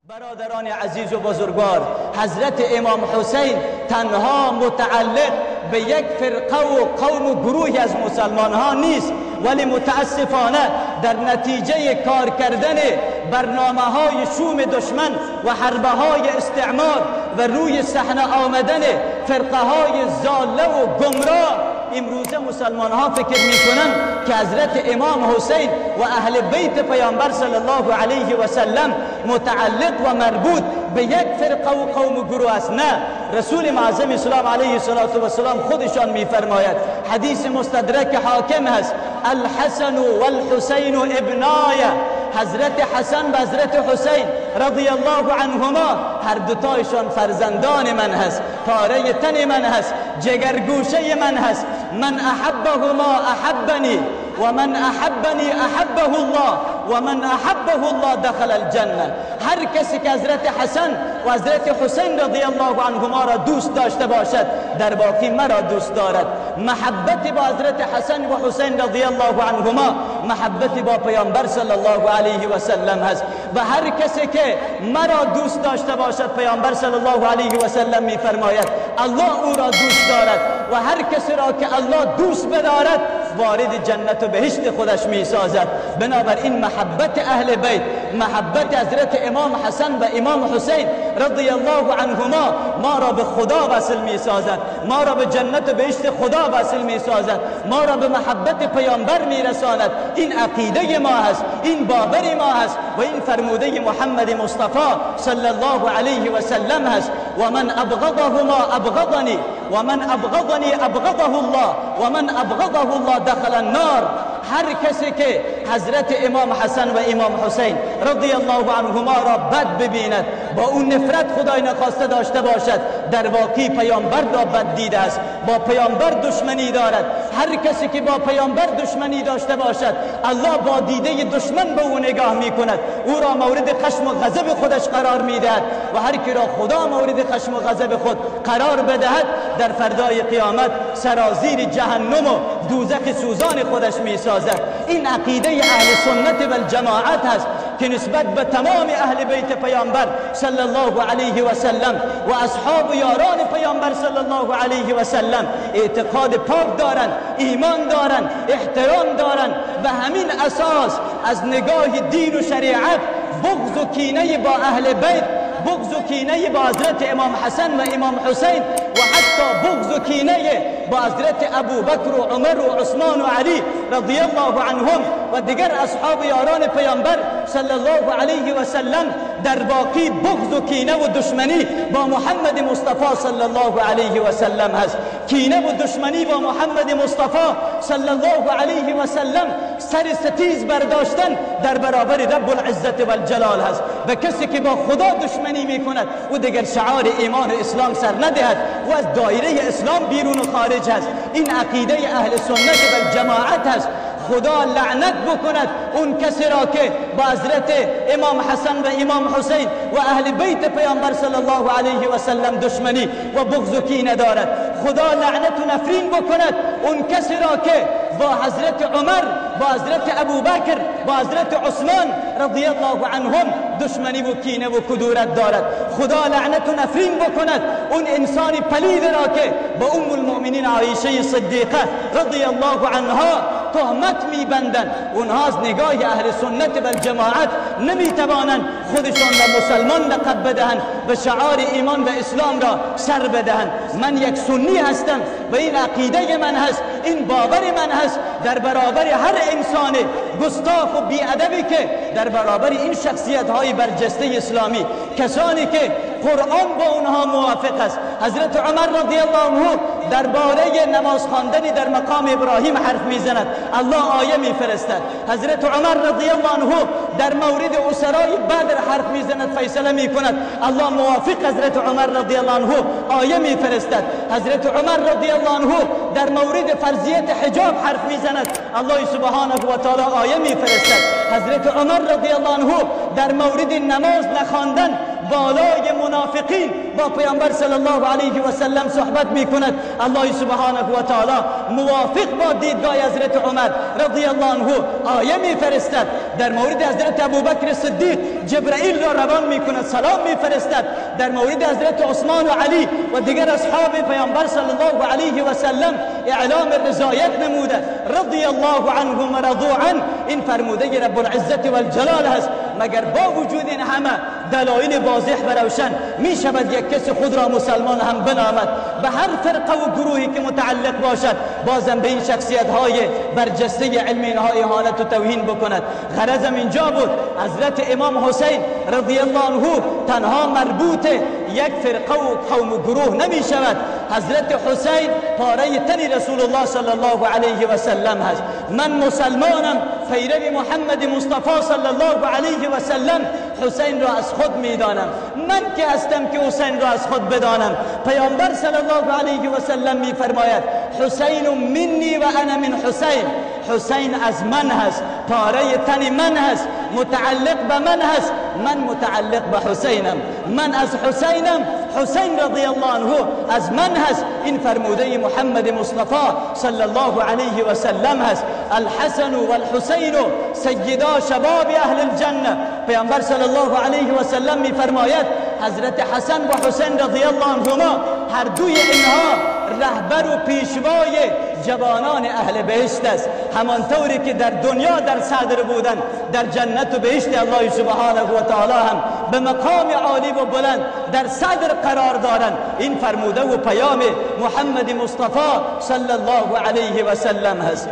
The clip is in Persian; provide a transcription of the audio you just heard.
برادران عزیز و بزرگوار، حضرت امام حسین تنها متعلق به یک فرقه و قوم و گروهی از مسلمان ها نیست، ولی متاسفانه در نتیجه کار کردن برنامه های شوم دشمن و حربه های استعمار و روی صحنه آمدن فرقه های ضاله و گمراه، امروزه مسلمان ها فکر میکنن که حضرت امام حسین و اهل بیت پیامبر صلی الله علیه و سلم متعلق و مربوط به یک فرقه و قوم و گروه است. نه، رسول معظم اسلام علیه السلام خودشان میفرماید، حدیث مستدرک حاکم هست، الحسن والحسین ابنای، حضرت حسن و حضرت حسین رضی الله عنهما هر دوتایشان فرزندان من هست، پاره تن من هست، جگرگوشه من هست. من احبهما احبنی و من احبنی احبه الله و من احبه الله دخل الجنه. هر کسی که حضرت حسن و حضرت حسین رضی الله عنهما را دوست داشته باشد، در واقع مرا دوست دارد. محبت با حضرت حسن و حسین رضی الله عنهما محبت با پیامبر صلی الله علیه و سلم هست. و هر کسی که مرا دوست داشته باشد، پیامبر صلی الله علیه و سلم میفرماید الله او را دوست دارد و هر کسی را که الله دوست بدارد وارد جنت و بهشت خودش می سازد. بنابراین محبت اهل بیت، محبت حضرت امام حسن و امام حسین رضی الله عنهما ما را به خدا وصل می سازد، ما را به جنت و بهشت خدا وصل می سازد، ما را به محبت پیامبر می رساند. این عقیده ما هست، این باور ما هست و این فرموده محمد مصطفی صلی الله علیه و سلم هست. و من ابغضهما ابغضنی و من ابغضنی ابغضه الله و من ابغضه الله دخل النار. هر کسی که حضرت امام حسن و امام حسین رضی الله عنهما را بد ببیند، با اون نفرت خدای نخواسته داشته باشد، در واقع پیامبر را بد دیده است، با پیامبر دشمنی دارد. هر کسی که با پیامبر دشمنی داشته باشد، الله با دیده دشمن به او نگاه می کند، او را مورد خشم و غضب خودش قرار می دهد و هر کی را خدا مورد خشم و غضب خود قرار بدهد، در فردای قیامت سرازیر جهنم و دوزخ سوزان خودش می سازد. این عقیده اهل سنت و الجماعت هست که نسبت به تمام اهل بیت پیامبر صلی الله علیه و سلم و اصحاب و یاران پیامبر صلی الله علیه و سلم اعتقاد پاک دارند، ایمان دارند، احترام دارند. و همین اساس از نگاه دین و شریعت بغض و کینه با اهل بیت، بغض و کینه با حضرت امام حسن و امام حسین و حتی بغض و کینه با حضرت ابو بکر و عمر و عثمان و علی رضی الله عنهم و دیگر اصحاب یاران پیامبر صلی الله علیه و سلم در باقی بغض و کینه و دشمنی با محمد مصطفی صلی الله علیه و سلم هست. کینه و دشمنی با محمد مصطفی صلی الله علیه و سلم سر ستیز برداشتن در برابر رب العزت و الجلال هست. و کسی که با خدا دشمنی می کند و دیگر شعار ایمان اسلام سر ندهد و از دایره اسلام بیرون و خارج هست. این عقیده اهل سنت و الجماعت هست. خدا لعنت بکند اون کسی را که با حضرت امام حسن و امام حسین و اهل بیت پیامبر صلی الله علیه و سلم دشمنی و بغض و کینه دارد. خدا لعنت و نفرین بکند اون کسی را که با حضرت عمر، با حضرت ابو بکر، با حضرت عثمان رضی الله عنهم دشمنی و کینه و کدورت دارد. خدا لعنت و نفرین بکند اون انسان پلید را که با ام المؤمنین عایشه صدیقه رضی الله عنها تهمت میبندند. اونها از نگاه اهل سنت و الجماعت نمیتوانند خودشان را مسلمان لقب بدهند و شعار ایمان و اسلام را سر بدهند. من یک سنی هستم و این عقیده من هست، این باور من هست در برابر هر انسان گستاخ و بیادبی که در برابر این شخصیت های برجسته اسلامی، کسانی که قرآن با اونها موافق است. حضرت عمر رضی الله عنه درباره نماز خواندن در مقام ابراهیم حرف میزند، الله آیه میفرستد. حضرت عمر رضی الله عنه در مورد اسرای بدر حرف میزند، فیصله میکند، الله موافق حضرت عمر رضی الله عنه آیه میفرستد. حضرت عمر رضی الله عنه در مورد فرضیت حجاب حرف میزند، الله سبحانه و تعالی آیه میفرستد. حضرت عمر رضی الله عنه در مورد نماز نخواندن بالای منافقین با پیامبر صلی الله علیه و سلم صحبت میکند. الله سبحانه و تعالی موافق با دیدگاه حضرت عمر رضی الله عنه آیه میفرستد. در مورد حضرت ابوبکر صدیق جبرائیل را روان میکند، سلام میفرستد. در مورد حضرت عثمان و علی و دیگر اصحاب پیامبر صلی الله علیه و سلم اعلام رضایت نموده. رضی الله عنهم و رضوا عنه، این فرموده رب العزت و الجلال هست. مگر با وجود این همه دلایل واضح و روشن می شود یک کس خود را مسلمان هم بنامد؟ به هر فرقه و گروهی که متعلق باشد بازم به این شخصیت های برجسته علم اینها اهانت و توهین بکند. غرضم اینجا بود حضرت امام حسین رضی الله عنه تنها مربوط یک فرقه و قوم و گروه نمی شود. حضرت حسین پاره تن رسول الله صلی الله علیه و سلم هست. من مسلمانم، پیرو محمد مصطفی صلی الله علیه و سلم حسین را از خود میدانم. من که هستم که حسین را از خود بدانم؟ پیامبر صلی الله علیه و سلم میفرماید حسین منی و انا من حسین. حسین از من هست، پاره تن من هست، متعلق به من هست، من متعلق به حسینم. من از حسینم، حسین رضی الله عنه از من هست. این فرموده محمد مصطفی صلی الله علیه و سلم هست. الحسن والحسین سیدا شباب اهل الجنه. پیامبر صلی الله علیه و سلم میفرماید حضرت حسن و حسین رضی الله عنهما هر دوی اینها رهبر و پیشوای جوانان اهل بهشت است. همانطوری که در دنیا در صدر بودن، در جنت و بهشت الله سبحانه و تعالی هم به مقام عالی و بلند در صدر قرار دارند. این فرموده و پیام محمد مصطفی صلی الله علیه و سلم هست.